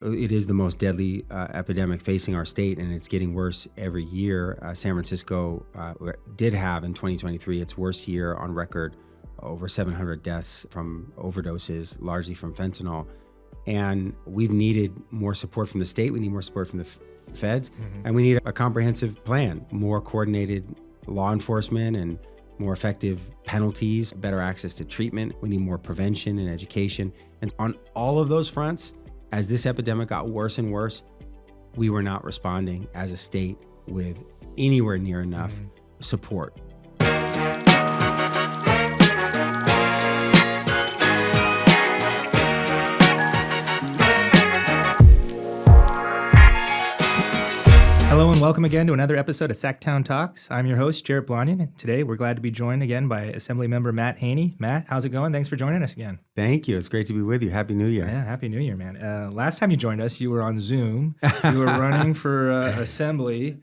it is the most deadly epidemic facing our state, and it's getting worse every year. San Francisco did have in 2023 its worst year on record, over 700 deaths from overdoses, largely from fentanyl. And we've needed more support from the state. We need more support from the feds, and we need a comprehensive plan, more coordinated law enforcement and more effective penalties, better access to treatment. We need more prevention and education. And on all of those fronts, as this epidemic got worse and worse, we were not responding as a state with anywhere near enough support. Hello and welcome again to another episode of Sacktown Talks. I'm your host, Jarrett Blonian, and today we're glad to be joined again by Assemblymember Matt Haney. Matt, how's it going? Thanks for joining us again. Thank you. It's great to be with you. Happy New Year. Yeah, Happy New Year, man. Last time you joined us, you were on Zoom. You were running for Assembly.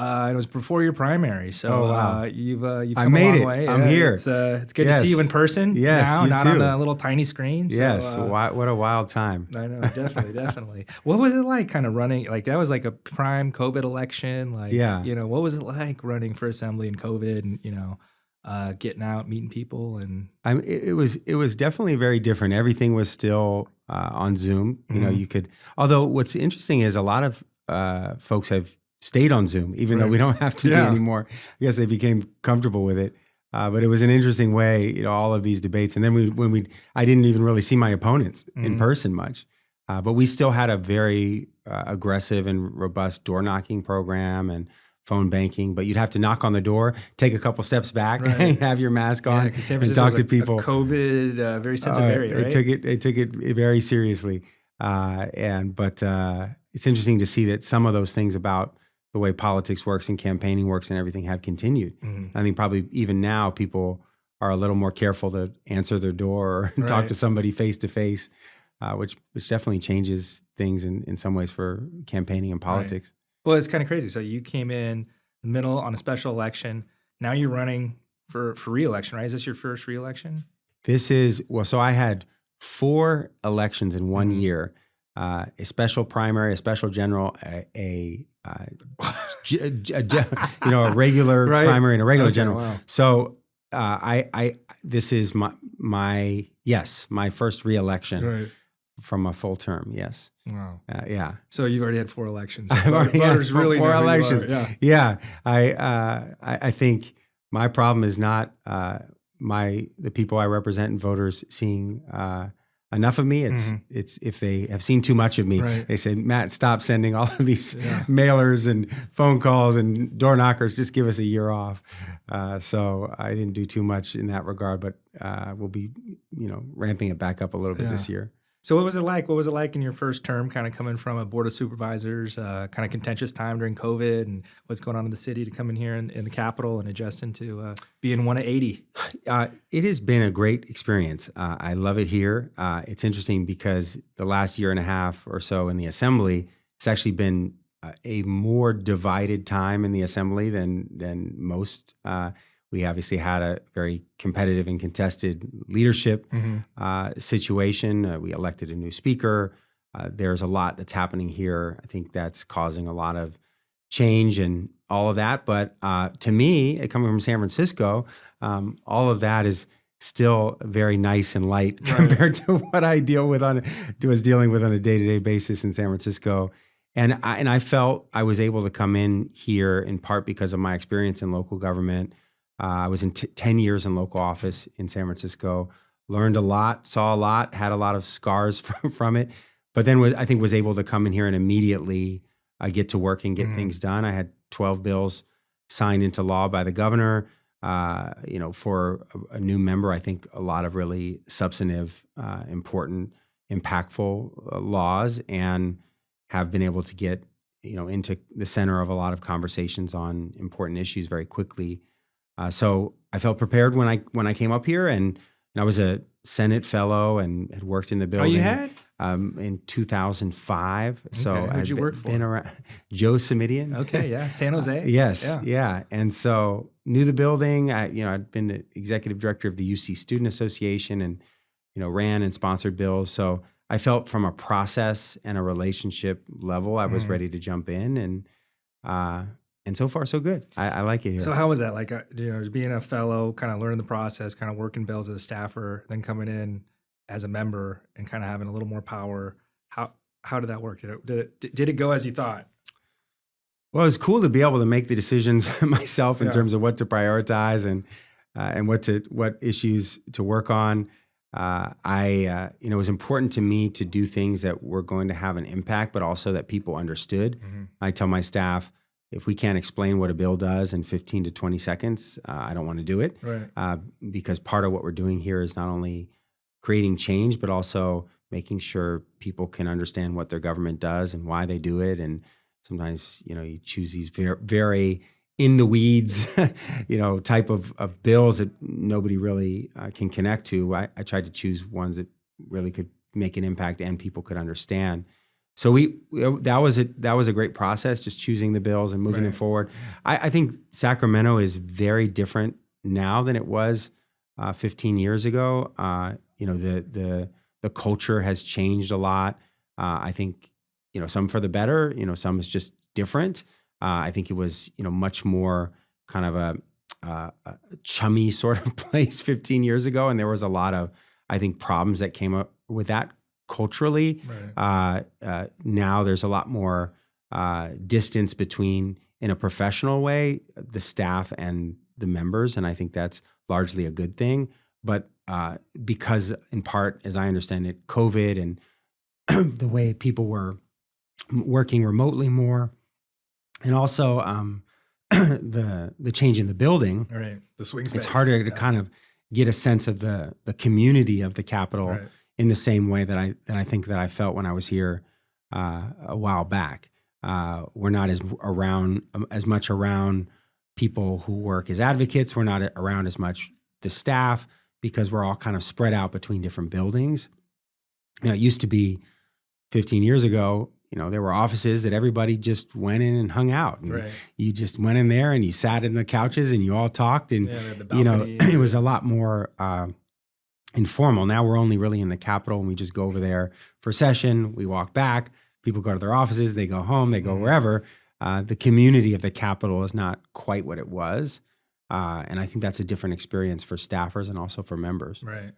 It was before your primary, so you've come I made a long it. way. I'm here. It's good to see you in person. Yes, now, you not too. on a little tiny screen. Yes, So, what a wild time. I know, definitely. What was it like kind of running? Like that was like a prime COVID election. Like, what was it like running for Assembly in COVID and, getting out, meeting people? And It was definitely very different. Everything was still on Zoom. You could, although what's interesting is a lot of folks have stayed on Zoom, even though we don't have to be anymore. I guess they became comfortable with it. But it was an interesting way, all of these debates. And then I didn't even really see my opponents in person much. But we still had a very aggressive and robust door knocking program and phone banking. But you'd have to knock on the door, take a couple steps back, have your mask on, and talk to people. A COVID, very sensitive area, right? They took it very seriously. But it's interesting to see that some of those things about the way politics works and campaigning works and everything have continued. I think probably even now people are a little more careful to answer their door or talk to somebody face to face, which definitely changes things in some ways for campaigning and politics. Well, it's kind of crazy. So you came in the middle on a special election. Now you're running for re-election, right? Is this your first re-election? This is, so I had 4 elections in 1 year. A special primary, a special general, a regular primary, and a regular general. Wow. So this is my first re-election from a full term. Yes. Wow. Yeah. So you've already had 4 elections. I've already had 4 elections. Yeah. I think my problem is not the people I represent and voters seeing enough of me. It's if they have seen too much of me, they say, Matt, stop sending all of these mailers and phone calls and door knockers. Just give us a year off. So I didn't do too much in that regard, but we'll be, ramping it back up a little bit this year. So what was it like? What was it like in your first term, kind of coming from a board of supervisors, kind of contentious time during COVID and what's going on in the city to come in here in the Capitol and adjusting to being one of 80? It has been a great experience. I love it here. It's interesting because the last year and a half or so in the Assembly, it's actually been a more divided time in the Assembly than most. We obviously had a very competitive and contested leadership situation. We elected a new speaker. There's a lot that's happening here. I think that's causing a lot of change and all of that. But to me, coming from San Francisco, all of that is still very nice and light compared to what I was dealing with on a day-to-day basis in San Francisco. And I felt I was able to come in here in part because of my experience in local government. I was in 10 years in local office in San Francisco, learned a lot, saw a lot, had a lot of scars from it, but then I think was able to come in here and immediately get to work and get things done. I had 12 bills signed into law by the governor. For a new member, I think a lot of really substantive, important, impactful laws, and have been able to get into the center of a lot of conversations on important issues very quickly. So I felt prepared when I came up here, and I was a Senate fellow and had worked in the building. Oh, you had? In 2005. Okay. So who'd you work for? Been around Joe Simidian. Okay, yeah, San Jose. Yes, yeah. And so knew the building. I'd been the executive director of the UC Student Association, and ran and sponsored bills. So I felt from a process and a relationship level, I was ready to jump in, and so far so good. I like it here. So how was that? Like, being a fellow, kind of learning the process, kind of working bills as a staffer, then coming in as a member and kind of having a little more power. How did that work? Did it go as you thought? Well, it's cool to be able to make the decisions myself in terms of what to prioritize and what issues to work on. It was important to me to do things that were going to have an impact, but also that people understood. I tell my staff, if we can't explain what a bill does in 15 to 20 seconds, I don't want to do it. Right. Because part of what we're doing here is not only creating change, but also making sure people can understand what their government does and why they do it. And sometimes, you choose these very, very in the weeds, type of bills that nobody really can connect to. I tried to choose ones that really could make an impact and people could understand. So that was a great process, just choosing the bills and moving them forward. I think Sacramento is very different now than it was 15 years ago. The culture has changed a lot. I think some for the better. Some is just different. I think it was much more kind of a chummy sort of place 15 years ago, and there was a lot of, I think, problems that came up with that culturally. Now there's a lot more distance between, in a professional way, the staff and the members, and I think that's largely a good thing. But because, in part, as I understand it, COVID and the way people were working remotely more, and also the change in the building, the swing space. It's harder to kind of get a sense of the community of the Capitol in the same way that I think that I felt when I was here a while back. We're not as much around people who work as advocates. We're not around as much the staff because we're all kind of spread out between different buildings. It used to be 15 years ago, there were offices that everybody just went in and hung out. And you just went in there and you sat in the couches and you all talked. And, it was a lot more informal. Now we're only really in the Capitol and we just go over there for a session. We walk back. People go to their offices. They go home. They go wherever. The community of the Capitol is not quite what it was. And I think that's a different experience for staffers and also for members. Right.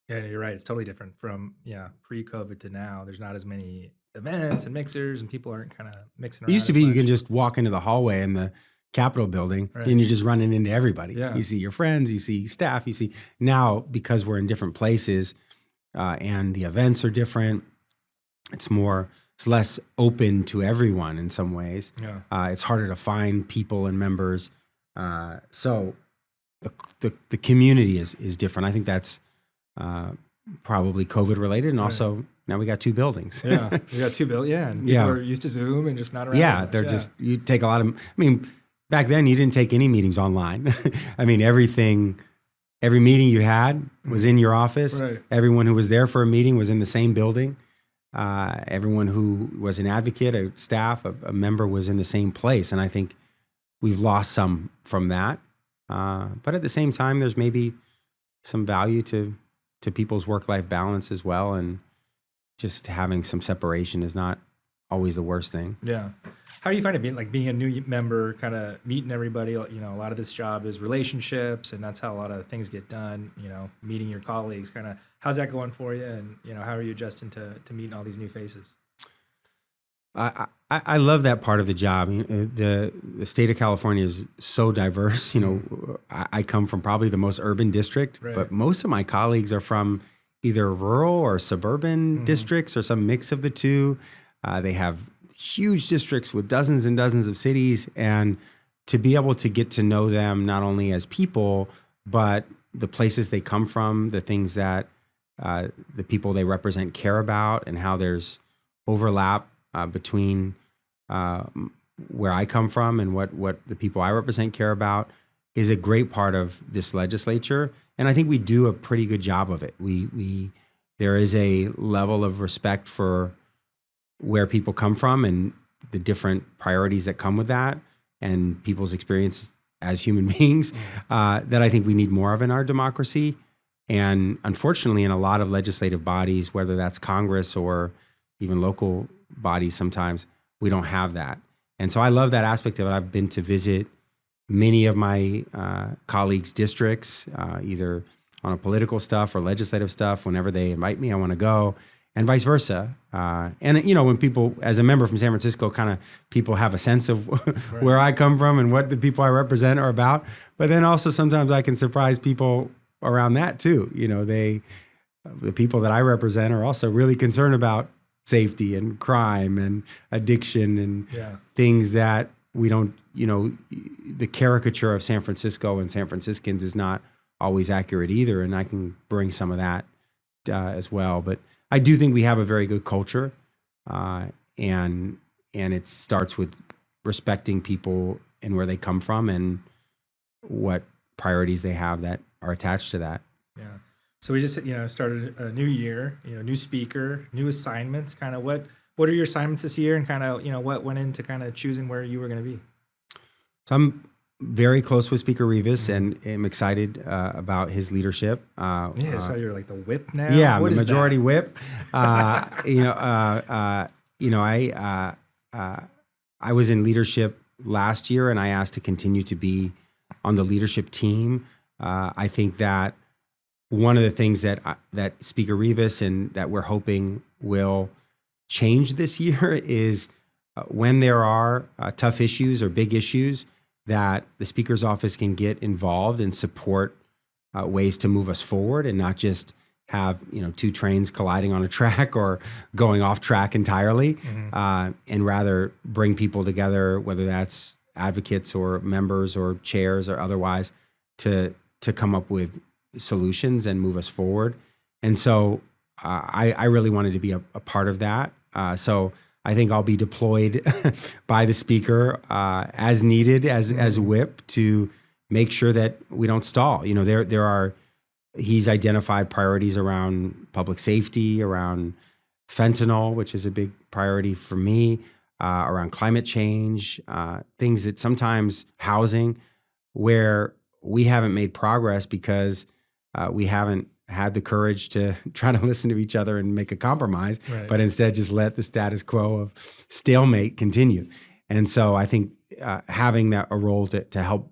Yeah, you're right. It's totally different from, pre-COVID to now. There's not as many events and mixers and people aren't kind of mixing around. It used to be you can just walk into the hallway in the Capitol building and you're just running into everybody. Yeah. You see your friends, you see staff, you see. Now, because we're in different places and the events are different, it's less open to everyone in some ways. Yeah. It's harder to find people and members. So the community is different. I think that's probably COVID related, and also now we got two buildings. We got two buildings. Yeah, and people are used to Zoom and just not around. Yeah, they're just, you take a lot of. I mean, back then you didn't take any meetings online. I mean, every meeting you had was in your office. Everyone who was there for a meeting was in the same building. Everyone who was an advocate, a staff, a member was in the same place, and I think we've lost some from that. But at the same time, there's maybe some value to people's work-life balance as well, and just having some separation is not always the worst thing. Yeah. How do you find it being a new member, kind of meeting everybody? A lot of this job is relationships, and that's how a lot of things get done. Meeting your colleagues. Kind of, how's that going for you? And how are you adjusting to meeting all these new faces? I love that part of the job. The state of California is so diverse. I come from probably the most urban district, but most of my colleagues are from either rural or suburban districts or some mix of the two. They have huge districts with dozens and dozens of cities, and to be able to get to know them not only as people, but the places they come from, the things that the people they represent care about, and how there's overlap between where I come from and what the people I represent care about, is a great part of this legislature. And I think we do a pretty good job of it. There is a level of respect for where people come from and the different priorities that come with that, and people's experience as human beings, that I think we need more of in our democracy. And unfortunately, in a lot of legislative bodies, whether that's Congress or even local bodies, sometimes we don't have that. And so I love that aspect of it. I've been to visit many of my colleagues' districts, either on a political stuff or legislative stuff. Whenever they invite me, I want to go, and vice versa. And when people, as a member from San Francisco, kind of people have a sense of where I come from and what the people I represent are about. But then also sometimes I can surprise people around that too. The people that I represent are also really concerned about safety and crime and addiction and things that we don't, the caricature of San Francisco and San Franciscans is not always accurate either. And I can bring some of that as well. But I do think we have a very good culture, and it starts with respecting people and where they come from and what priorities they have that are attached to that. Yeah. So we just started a new year, new speaker, new assignments. Kind of what are your assignments this year, and kind of what went into kind of choosing where you were going to be? So I'm very close with Speaker Rivas, and am excited about his leadership. So you're like the whip now. Yeah, what the majority that? whip. I was in leadership last year, and I asked to continue to be on the leadership team. I think that one of the things that Speaker Rivas and that we're hoping will change this year is when there are tough issues or big issues, that the Speaker's office can get involved and support ways to move us forward, and not just have two trains colliding on a track or going off track entirely, and rather bring people together, whether that's advocates or members or chairs or otherwise, to come up with solutions and move us forward. And so I really wanted to be a part of that. So I think I'll be deployed by the Speaker as needed as whip to make sure that we don't stall. He's identified priorities around public safety, around fentanyl, which is a big priority for me, around climate change, things that sometimes housing, where we haven't made progress because we haven't had the courage to try to listen to each other and make a compromise, but instead just let the status quo of stalemate continue. And so I think having a role to help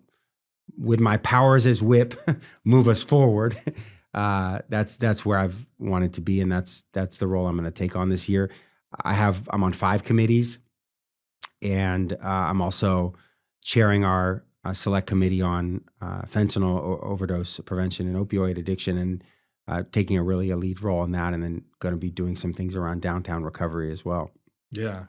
with my powers as whip move us forward, that's where I've wanted to be, and that's the role I'm going to take on this year. I'm on 5 committees, and I'm also chairing our select committee on fentanyl overdose prevention and opioid addiction, and taking a lead role in that, and then going to be doing some things around downtown recovery as well. Yeah.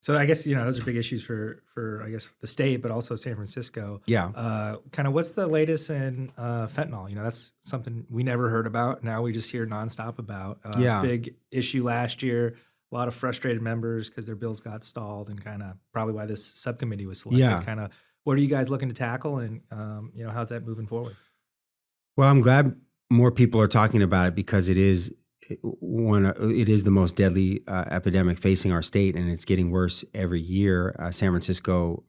So I guess, those are big issues for I guess the state, but also San Francisco. Yeah. Kind of what's the latest in fentanyl? That's something we never heard about. Now we just hear nonstop about. Big issue last year. A lot of frustrated members because their bills got stalled, and kind of probably why this subcommittee was selected. Yeah. Kind of what are you guys looking to tackle, and how's that moving forward? Well, I'm glad more people are talking about it, because it is the most deadly epidemic facing our state, and it's getting worse every year. San Francisco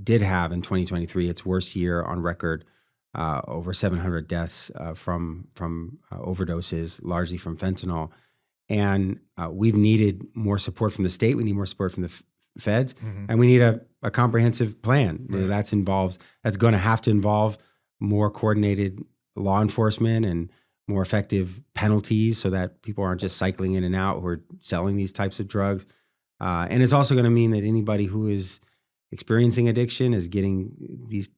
did have in 2023 its worst year on record, over 700 deaths from overdoses, largely from fentanyl. And we've needed more support from the state. We need more support from the feds, and we need a comprehensive plan. That's going to have to involve more coordinated law enforcement and more effective penalties, so that people aren't just cycling in and out who are selling these types of drugs. And it's also going to mean that anybody who is experiencing addiction is getting these,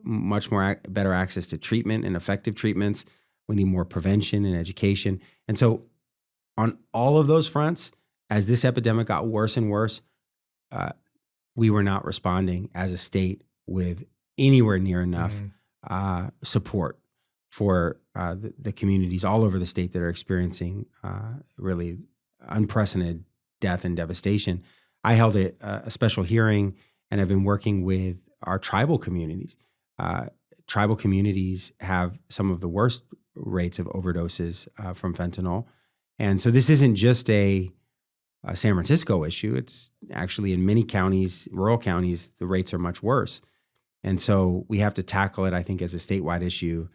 much more better access to treatment and effective treatments. We need more prevention and education. And so on all of those fronts, as this epidemic got worse and worse, we were not responding as a state with anywhere near enough support for the communities all over the state that are experiencing really unprecedented death and devastation. I held a special hearing, and I've been working with our tribal communities. Tribal communities have some of the worst rates of overdoses from fentanyl. And so this isn't just a San Francisco issue. It's actually in many counties, rural counties, the rates are much worse. And so we have to tackle it, I think, as a statewide issue.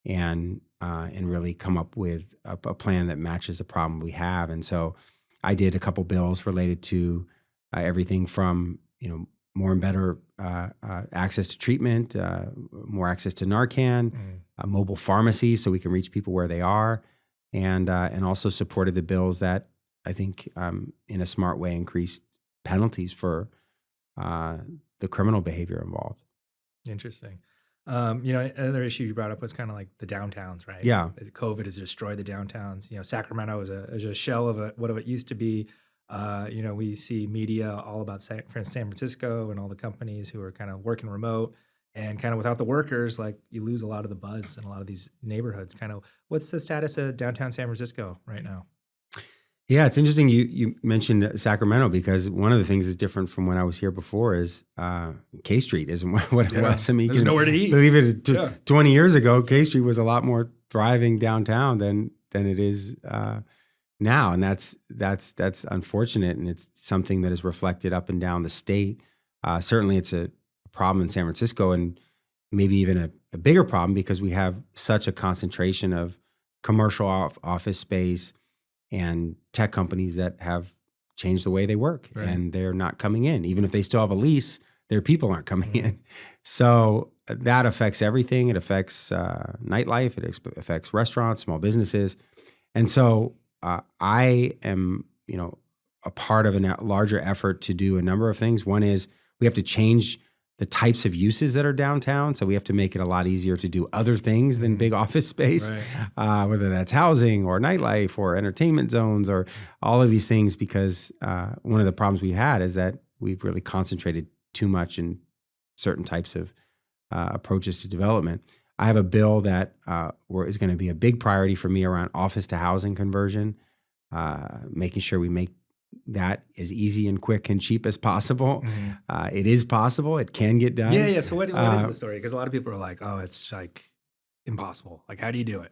and really come up with a plan that matches the problem we have. And so I did a couple bills related to everything from more and better access to treatment, more access to Narcan, mobile pharmacies so we can reach people where they are, and also supported the bills that I think in a smart way increased penalties for the criminal behavior involved. Interesting. Another issue you brought up was kind of like the downtowns, right? Yeah. COVID has destroyed the downtowns. Sacramento is a shell of what it used to be. We see media all about San Francisco and all the companies who are kind of working remote, and kind of without the workers, like you lose a lot of the buzz in a lot of these neighborhoods. Kind of, what's the status of downtown San Francisco right now? Yeah, it's interesting you mentioned Sacramento, because one of the things that's different from when I was here before is K Street isn't what it was. I mean, there's nowhere to eat. Believe it, 20 years ago, K Street was a lot more thriving downtown than it is now, and that's unfortunate, and it's something that is reflected up and down the state. Certainly, it's a problem in San Francisco, and maybe even a bigger problem because we have such a concentration of commercial office space and tech companies that have changed the way they work, right, and they're not coming in. Even if they still have a lease, their people aren't coming in. So that affects everything. It affects nightlife. It affects restaurants, small businesses. And so I am, a part of a larger effort to do a number of things. One is we have to change the types of uses that are downtown. So we have to make it a lot easier to do other things than big office space, right, whether that's housing or nightlife or entertainment zones or all of these things, because one of the problems we had is that we've really concentrated too much in certain types of approaches to development. I have a bill that is going to be a big priority for me around office to housing conversion, making sure we make that as easy and quick and cheap as possible. It is possible. It can get done. Yeah. So what is the story? Because a lot of people are like, oh, it's like impossible. Like, how do you do it?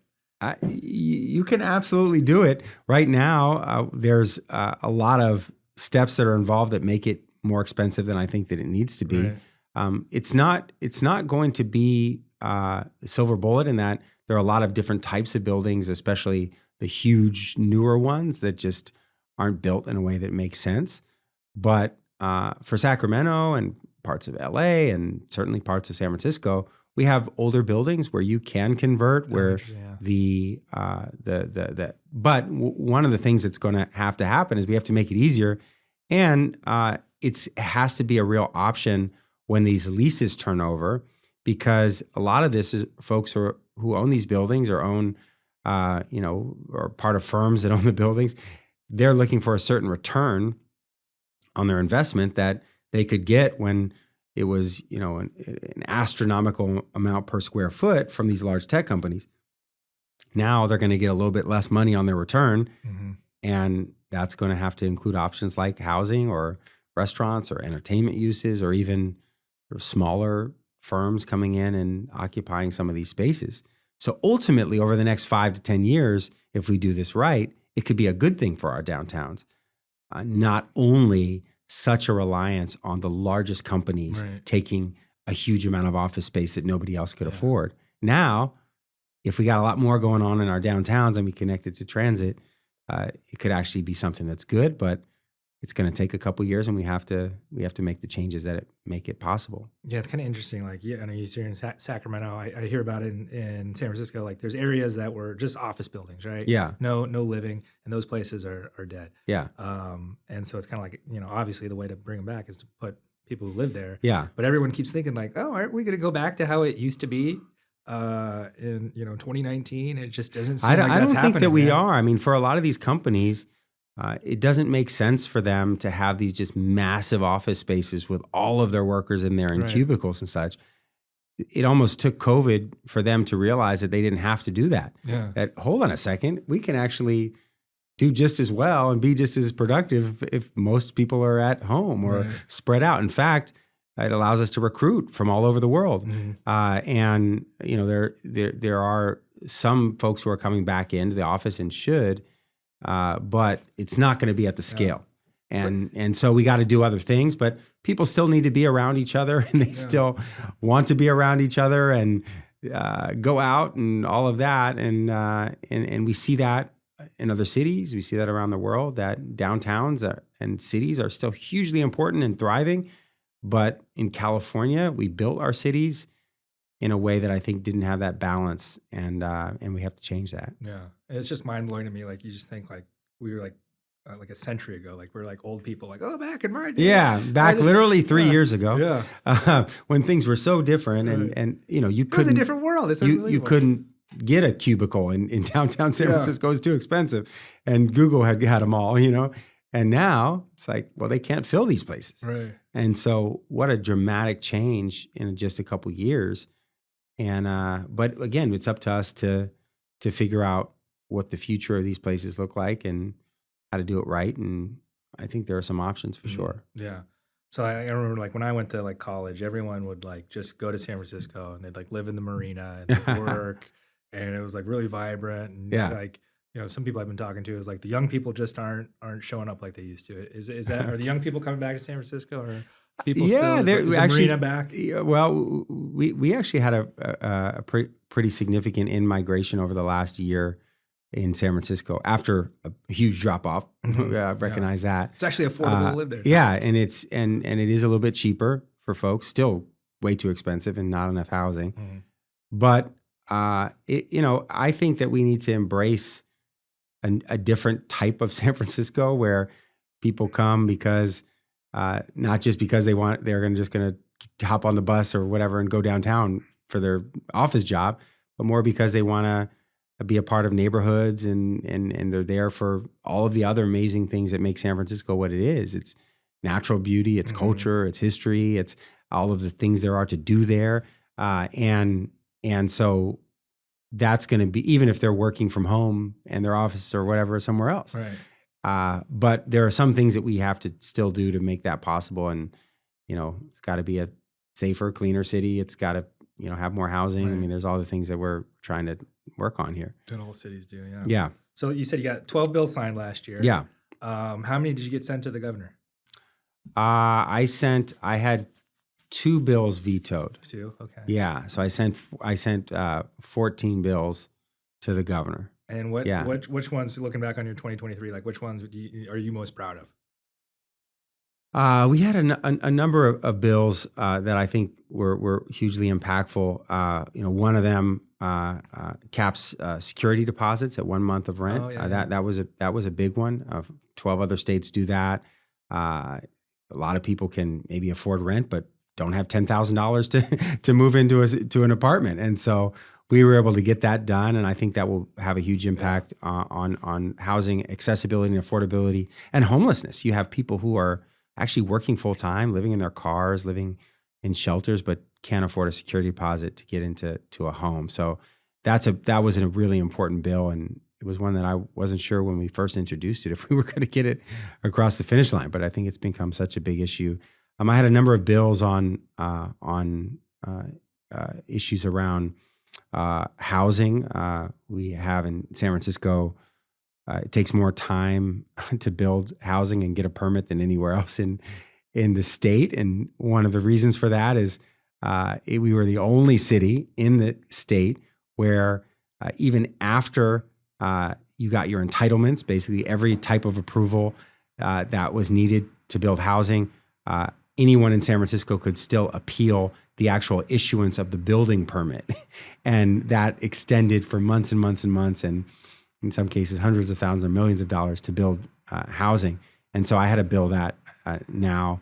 You can absolutely do it. Right now, there's a lot of steps that are involved that make it more expensive than I think that it needs to be. Right. It's not going to be a silver bullet in that there are a lot of different types of buildings, especially the huge newer ones that just aren't built in a way that makes sense. But for Sacramento and parts of LA and certainly parts of San Francisco, we have older buildings where you can convert. But one of the things that's going to happen is we have to make it easier, and it has to be a real option when these leases turn over, because a lot of this is folks who own these buildings or own, or part of firms that own the buildings. They're looking for a certain return on their investment that they could get when it was, an astronomical amount per square foot from these large tech companies. Now they're going to get a little bit less money on their return, and that's going to have to include options like housing or restaurants or entertainment uses, or even smaller firms coming in and occupying some of these spaces. So ultimately, over the next 5 to 10 years, if we do this right, it could be a good thing for our downtowns. Not only such a reliance on the largest companies taking a huge amount of office space that nobody else could afford. Now, if we got a lot more going on in our downtowns and we connect it to transit, it could actually be something that's good, but it's going to take a couple years, and we have to make the changes that make it possible. Yeah, it's kind of interesting. Like, I know you see in Sacramento. I hear about it in San Francisco. Like, there's areas that were just office buildings, right? Yeah. No living, and those places are dead. Yeah. And so it's kind of like, obviously the way to bring them back is to put people who live there. Yeah. But everyone keeps thinking like, oh, aren't we going to go back to how it used to be in 2019? It just doesn't seem like that's happening. I don't think that we are. I mean, for a lot of these companies, it doesn't make sense for them to have these just massive office spaces with all of their workers in there in cubicles and such. It almost took COVID for them to realize that they didn't have to do that. Yeah. That, hold on a second, we can actually do just as well and be just as productive if most people are at home or spread out. In fact, it allows us to recruit from all over the world. And there are some folks who are coming back into the office and should. But it's not going to be at the scale. And so we got to do other things, but people still need to be around each other, and they still want to be around each other. And go out and all of that, and we see that in other cities. We see that around the world, that downtowns and cities are still hugely important and thriving. But in California, we built our cities in a way that I think didn't have that balance, and we have to change that. Yeah, and it's just mind blowing to me. Like you just think like we were like a century ago. Like we're like old people. Like, oh, back in my day. Yeah, back literally 3 years ago. Yeah, when things were so different, right. and you know, you It was a couldn't different world. It's you unbelievable. couldn't get a cubicle in downtown San Yeah. Francisco. It was too expensive, and Google had them all, you know. And now it's like, well, they can't fill these places, Right. and so what a dramatic change in just a couple years. And but again, it's up to us to figure out what the future of these places look like and how to do it right. And I think there are some options for sure. Yeah. So I remember like when I went to like college, everyone would like just go to San Francisco and they'd like live in the marina and they'd work, and it was like really vibrant. And Yeah. like, you know, some people I've been talking to is like the young people just aren't showing up like they used to. Is that are the young people coming back to San Francisco, or people Yeah, still? they're Is the actually marina back? yeah, well, we actually had a pretty significant in migration over the last year in San Francisco after a huge drop off. Mhm. I recognize that. It's actually affordable to live there. Yeah, and it's and it is a little bit cheaper for folks. Still way too expensive and not enough housing. Mhm. But you know, I think that we need to embrace a different type of San Francisco where people come because not just because they're just going to hop on the bus or whatever and go downtown for their office job, but more because they want to be a part of neighborhoods, and they're there for all of the other amazing things that make San Francisco what it is. It's natural beauty, it's Mhm. culture, it's history, it's all of the things there are to do there, and so that's going to be, even if they're working from home and their office or whatever somewhere else. Right. But there are some things that we have to still do to make that possible. And, you know, it's got to be a safer, cleaner city. It's got to, you know, have more housing. I Right. mean, there's all the things that we're trying to work on here. That all cities do. Yeah. Yeah. So you said you got 12 bills signed last year. Yeah. How many did you get sent to the governor? I had 2 bills vetoed. 2. Okay. Yeah. So I sent 14 bills to the governor. And Yeah. which ones, looking back on your 2023, like which ones are you most proud of? We had a number of bills that I think were hugely impactful. You know, one of them caps security deposits at 1 month of rent. Oh, yeah. That was a big one. 12 other states do that. A lot of people can maybe afford rent, but don't have $10,000 to move into to an apartment, and so we were able to get that done. And I think that will have a huge impact on housing accessibility and affordability and homelessness. You have people who are actually working full time, living in their cars, living in shelters, but can't afford a security deposit to get into a home. So that was a really important bill, and it was one that I wasn't sure when we first introduced it if we were going to get it across the finish line. But I think it's become such a big issue. I had a number of bills on issues around housing. We have in San Francisco. It takes more time to build housing and get a permit than anywhere else in the state. And one of the reasons for that is we were the only city in the state where even after you got your entitlements, basically every type of approval that was needed to build housing, anyone in San Francisco could still appeal the actual issuance of the building permit. And that extended for months and months and months, and in some cases, hundreds of thousands or millions of dollars to build housing. And so I had a bill that now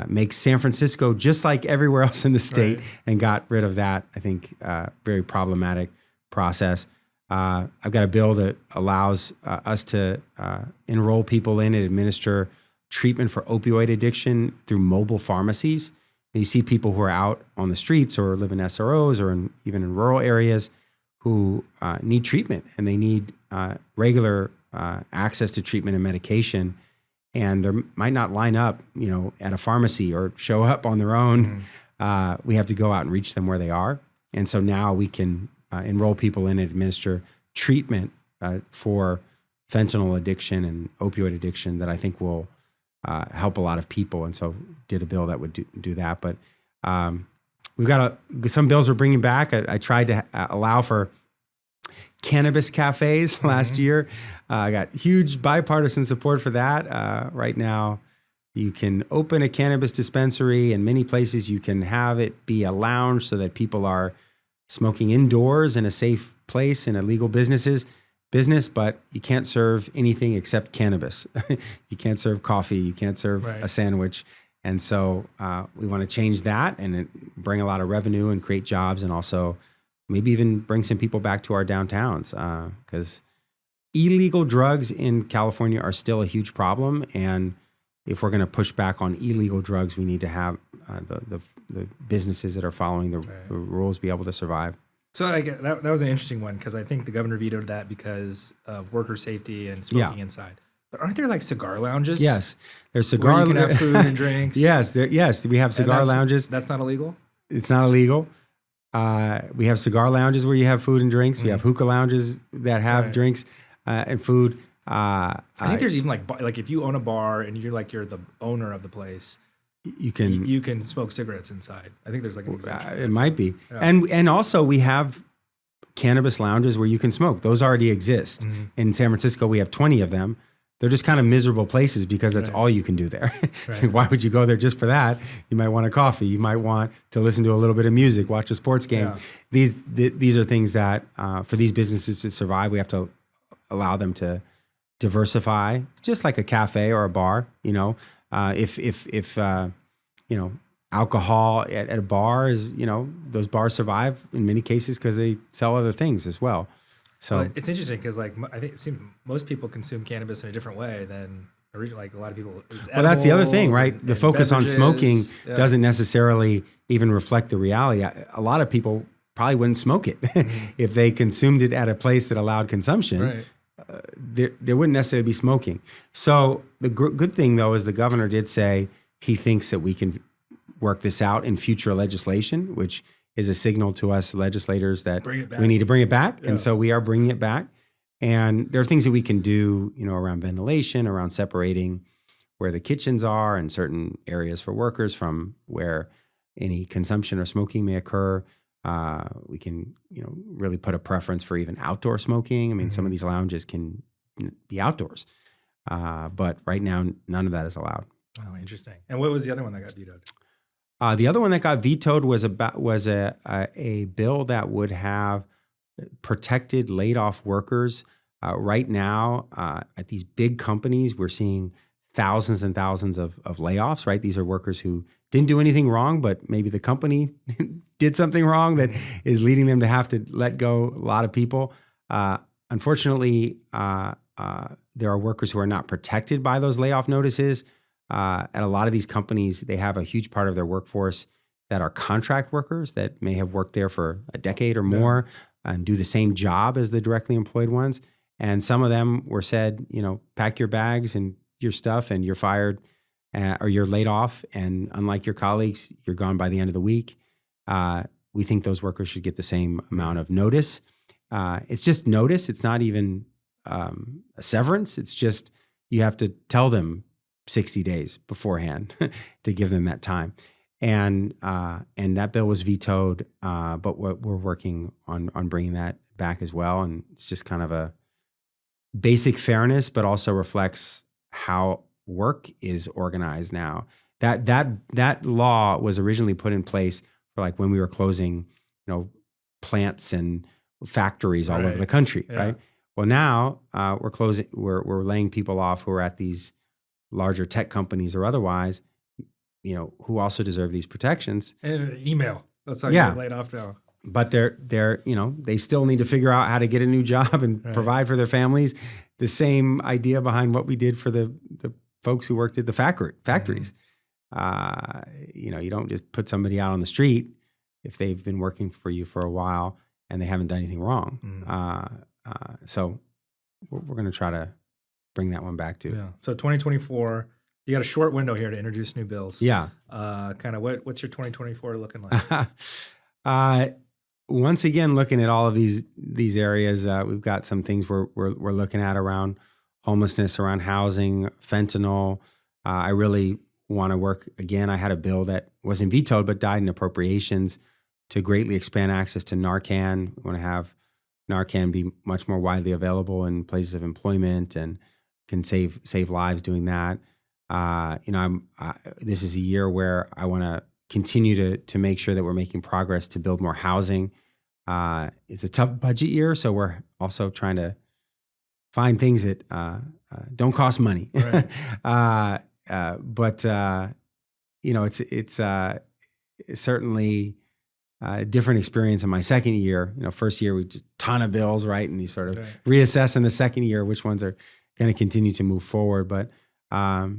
makes San Francisco just like everywhere else in the state, Right. and got rid of that, I think, very problematic process. I've got a bill that allows us to enroll people in and administer treatment for opioid addiction through mobile pharmacies. And you see people who are out on the streets or live in SROs or even in rural areas who need treatment, and they need regular access to treatment and medication, and they might not line up, you know, at a pharmacy or show up on their own. Mm-hmm. We have to go out and reach them where they are, and so now we can enroll people in and administer treatment for fentanyl addiction and opioid addiction that I think will help a lot of people. And so did a bill that would do that. But we've got some bills we're bringing back. I tried to allow for cannabis cafes last year. I got huge bipartisan support for that. Right now, you can open a cannabis dispensary in many places. You can have it be a lounge so that people are smoking indoors in a safe place in a legal business, but you can't serve anything except cannabis. You can't serve coffee. You can't serve a sandwich. And so we want to change that and bring a lot of revenue and create jobs, and also maybe even bring some people back to our downtowns, because illegal drugs in California are still a huge problem. And if we're going to push back on illegal drugs, we need to have the businesses that are following the rules be able to survive. So that was an interesting one, because I think the governor vetoed that because of worker safety and smoking inside. But aren't there like cigar lounges? Yes, there's cigar. Where you can have food and drinks. Yes, we have cigar lounges. That's not illegal? It's not illegal. We have cigar lounges where you have food and drinks. We have hookah lounges that have drinks and food. I think there's even like if you own a bar and you're the owner of the place, you can smoke cigarettes inside. I think there's like an exemption. It might be. Yeah. And also we have cannabis lounges where you can smoke. Those already exist. In San Francisco, we have 20 of them. They're just kind of miserable places because that's all you can do there. Like, why would you go there just for that? You might want a coffee. You might want to listen to a little bit of music, watch a sports game. Yeah. These are things that for these businesses to survive, we have to allow them to diversify. It's just like a cafe or a bar. If alcohol at a bar is, those bars survive in many cases because they sell other things as well. So it's interesting because I think it seems most people consume cannabis in a different way than like a lot of people. Well, that's the other thing, right? The focus on smoking doesn't necessarily even reflect the reality. A lot of people probably wouldn't smoke it if they consumed it at a place that allowed consumption. Right. There wouldn't necessarily be smoking. So the good thing, though, is the governor did say he thinks that we can work this out in future legislation, which is a signal to us legislators that we need to bring it back. Yeah. And so we are bringing it back. And there are things that we can do, around ventilation, around separating where the kitchens are and certain areas for workers from where any consumption or smoking may occur. We can, really put a preference for even outdoor smoking. I mean, some of these lounges can be outdoors. But right now, none of that is allowed. Oh, interesting. And what was the other one that got vetoed? The other one that got vetoed was a bill that would have protected laid off workers. Right now, at these big companies, we're seeing thousands and thousands of layoffs. Right, these are workers who didn't do anything wrong, but maybe the company did something wrong that is leading them to have to let go a lot of people. Unfortunately, there are workers who are not protected by those layoff notices. At a lot of these companies, they have a huge part of their workforce that are contract workers that may have worked there for a decade or more and do the same job as the directly employed ones. And some of them were said, pack your bags and your stuff and you're fired or you're laid off. And unlike your colleagues, you're gone by the end of the week. We think those workers should get the same amount of notice. It's just notice. It's not even a severance. It's just you have to tell them 60 days beforehand to give them that time. And that bill was vetoed, but we're working on bringing that back as well. And it's just kind of a basic fairness, but also reflects how work is organized now. That law was originally put in place for like when we were closing, plants and factories all over the country, right? Well, now we're laying people off who are at these larger tech companies or otherwise, who also deserve these protections. And an email. That's how you get laid off now. But they still need to figure out how to get a new job and provide for their families. The same idea behind what we did for the folks who worked at the factories. You don't just put somebody out on the street if they've been working for you for a while and they haven't done anything wrong. So we're going to try to bring that one back too. Yeah. So 2024, you got a short window here to introduce new bills. Yeah. Kind of what's your 2024 looking like? Once again, looking at all of these areas, we've got some things we're looking at around homelessness, around housing, fentanyl. I really want to work again. I had a bill that wasn't vetoed but died in appropriations to greatly expand access to Narcan. We want to have Narcan be much more widely available in places of employment and can save lives doing that. This is a year where I want to continue to make sure that we're making progress to build more housing. It's a tough budget year, so we're also trying to find things that don't cost money. Right. But it's certainly a different experience in my second year. First year we just ton of bills, right? And you sort of reassess in the second year which ones are going to continue to move forward. But I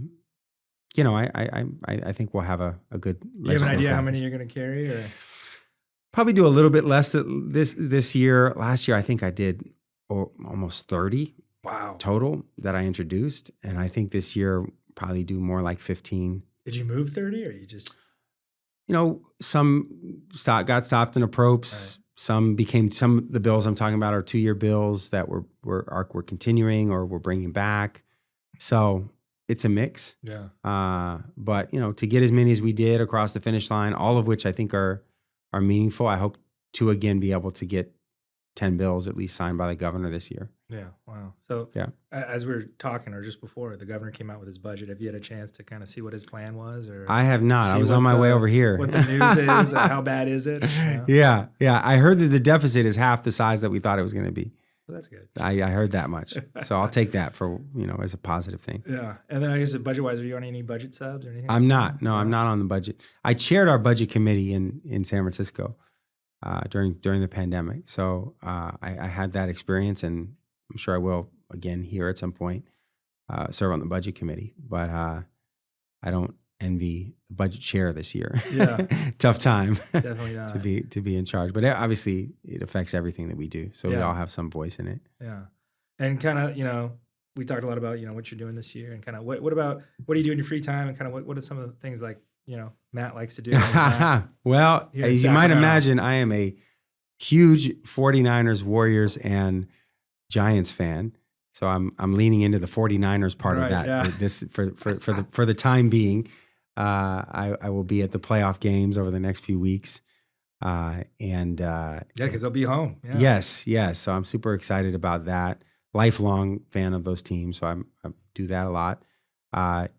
think we'll have a good. You have an idea how many you're going to carry, or probably do a little bit less this year. Last year I think I did almost 30. Wow. Total that I introduced, and I think this year probably do more like 15. Did you move 30, or you just? Some got stopped in approps. Right. Some the bills I'm talking about are 2-year bills that we're continuing or we're bringing back. So it's a mix. Yeah. But to get as many as we did across the finish line, all of which I think are meaningful. I hope to again be able to get 10 bills at least signed by the governor this year. Yeah. Wow. So yeah, as we were talking, or just before, the governor came out with his budget. Have you had a chance to kind of see what his plan was? Or I have not. I was on my way over here. What the news is? How bad is it? Yeah. I heard that the deficit is half the size that we thought it was going to be. Well, that's good. I heard that much. So I'll take that for, as a positive thing. Yeah. And then I guess budget-wise, are you on any budget subs or anything? I'm not. No, I'm not on the budget. I chaired our budget committee in San Francisco during the pandemic. So I had that experience, and I'm sure I will again here at some point serve on the budget committee. But I don't envy the budget chair this year. Yeah. Tough time. Definitely not. to be in charge. But obviously it affects everything that we do. So we all have some voice in it. Yeah. And kind of, we talked a lot about, what you're doing this year, and kind of what do you do in your free time, and kind of what are some of the things like, Matt likes to do? Well, as you might imagine, I am a huge 49ers, Warriors, and Giants fan. So I'm leaning into the 49ers part of that. Yeah. This for the time being. I will be at the playoff games over the next few weeks. Because they'll be home. Yeah. Yes. So I'm super excited about that. Lifelong fan of those teams. So I do that a lot.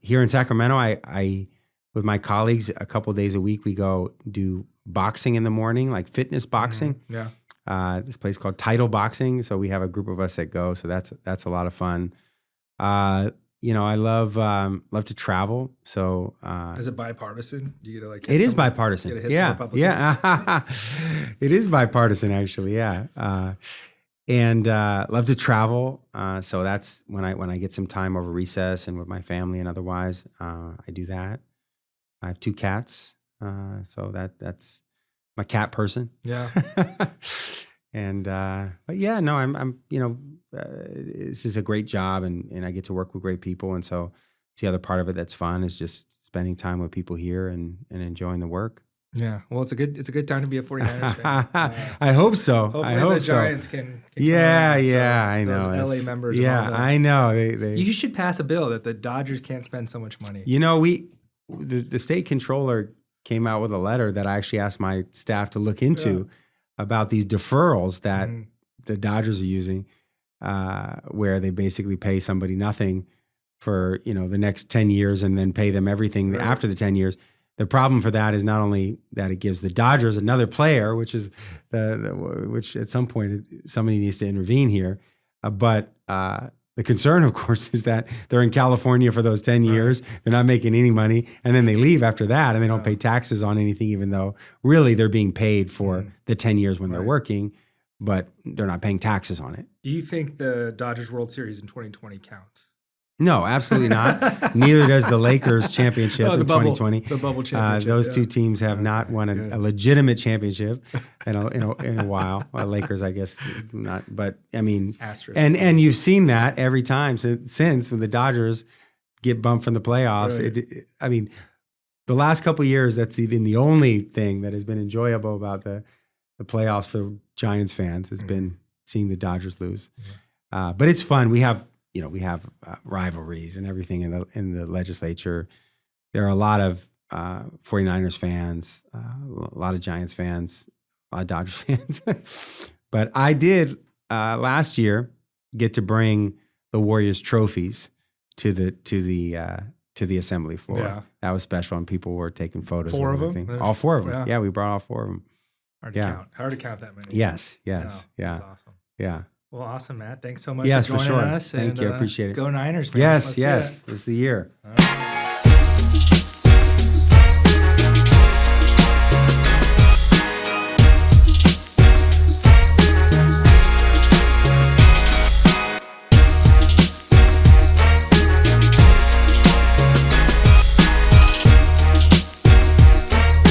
Here in Sacramento, I with my colleagues, a couple of days a week, we go do boxing in the morning, like fitness boxing. Mm-hmm. Yeah. This place called Title Boxing. So we have a group of us that go. So that's a lot of fun. I love to travel. So is it bipartisan? Do you get to like? It is bipartisan. Yeah. It is bipartisan, actually. Yeah. And love to travel. So that's when I get some time over recess and with my family and otherwise. I do that. I have 2 cats. So that's my cat person. Yeah. And but yeah, no, I'm this is a great job, and I get to work with great people, and so it's the other part of it that's fun is just spending time with people here and enjoying the work. Yeah, well, it's a good time to be a 49ers fan. I hope so. Hopefully the Giants can yeah, I know. Those LA members. Yeah, I know. You should pass a bill that the Dodgers can't spend so much money. The state controller came out with a letter that I actually asked my staff to look into about these deferrals that the Dodgers are using, where they basically pay somebody nothing for the next 10 years and then pay them everything after the 10 years. The problem for that is not only that it gives the Dodgers another player, which is which at some point somebody needs to intervene here, but the concern, of course, is that they're in California for those 10 years. They're not making any money, and then they leave after that, and they don't pay taxes on anything, even though really they're being paid for the 10 years when they're working, but they're not paying taxes on it. Do you think the Dodgers World Series in 2020 counts? No, absolutely not. Neither does the Lakers championship in 2020. The bubble championship. Those 2 teams have not won a legitimate championship in a while. Well, Lakers, I guess, not. But I mean, and you've seen that every time since when the Dodgers get bumped from the playoffs. Right. The last couple of years, that's even the only thing that has been enjoyable about the playoffs for Giants fans has been seeing the Dodgers lose. But it's fun. We have rivalries and everything in the legislature. there are a lot of 49ers fans, a lot of Giants fans, a lot of Dodgers fans. But I did last year get to bring the Warriors trophies to the assembly floor. Yeah. That was special, and people were taking photos. Four and of them? everything. There's- All four of them. yeah. Yeah, we brought all four of them. Hard to Yeah. count. Hard to count that many. Yes, Yeah, yes, yeah, That's awesome. yeah. Well, awesome, Matt. Thanks so much Yes, for for joining sure. us. Thank and, you. I appreciate it. Go Niners, man. Yes, Let's yes. see it. This is the year. All right.